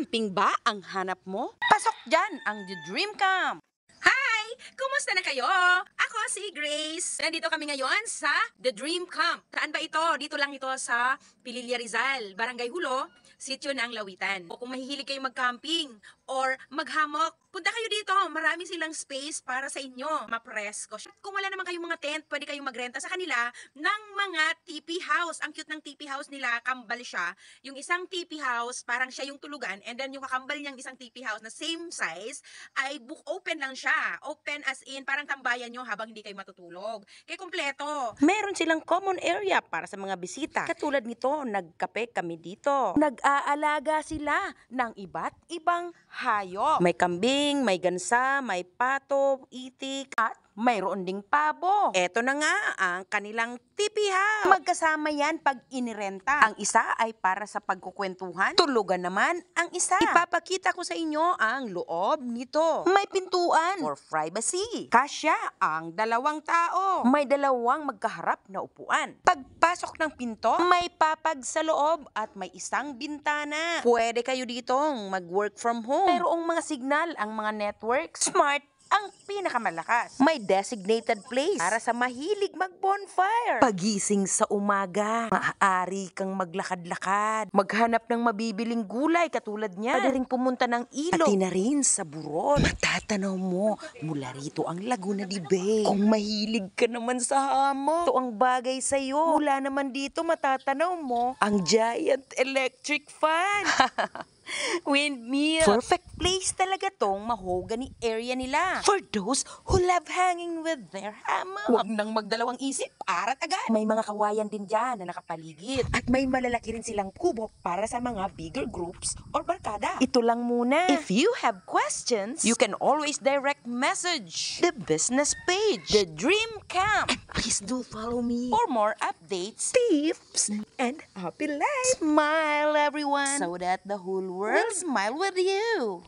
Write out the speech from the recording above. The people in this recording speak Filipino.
Camping ba ang hanap mo? Pasok dyan ang The Dream Camp! Hi! Kumusta na kayo? Ako si Grace. Nandito kami ngayon sa The Dream Camp. Saan ba ito? Dito lang ito sa Pililla Rizal, Barangay Hulo, Sitio ng Lawitan. O kung mahihilig kayo mag-camping or maghamok, punta kayo dito. Marami silang space para sa inyo. Mapresko. Kung wala naman kayong mga tent, pwede kayong magrenta sa kanila ng mga teepee house. Ang cute ng teepee house nila, kambal siya. Yung isang teepee house, parang siya yung tulugan. And then yung kakambal niyang isang teepee house na same size, ay book open lang siya. Open as in, parang tambayan nyo habang hindi kayo matutulog. Kaya kumpleto. Meron silang common area para sa mga bisita. Katulad nito, nagkape kami dito. Nag-aalaga sila ng iba't ibang hayop. May kambing, may gansa, may pato, itik, at mayroon ding pabo. Eto na nga ang kanilang teepee house. Magkasama yan pag inirenta. Ang isa ay para sa pagkukwentuhan. Tulugan naman ang isa. Ipapakita ko sa inyo ang loob nito. May pintuan for privacy. Kasya ang dalawang tao. May dalawang magkaharap na upuan. Pagpasok ng pinto, may papag sa loob at may isang bintana. Pwede kayo ditong mag-work from home. Mayroong mga signal ang mga network. Smart ang pinakamalakas. May designated place para sa mahilig mag-bonfire. Pagising sa umaga, maaari kang maglakad-lakad, maghanap ng mabibiling gulay katulad niya. Pwede ring pumunta ng ilog. Pati na rin sa buron. Matatanaw mo mula rito ang Laguna de Bay. Kung mahilig ka naman sa hamog, ito ang bagay sa'yo. Mula naman dito matatanaw mo ang giant electric fan. Windmill. Perfect place talaga tong mahogany area nila. For those who love hanging with their hammock. Huwag nang magdalawang isip, arat agad. May mga kawayan din dyan na nakapaligid. At may malalaki rin silang kubo para sa mga bigger groups or barkada. Ito lang muna. If you have questions, you can always direct message the business page, The Dream Camp. And please do follow me for more updates, tips, and happy life. Smile everyone so that the whole world smile with you.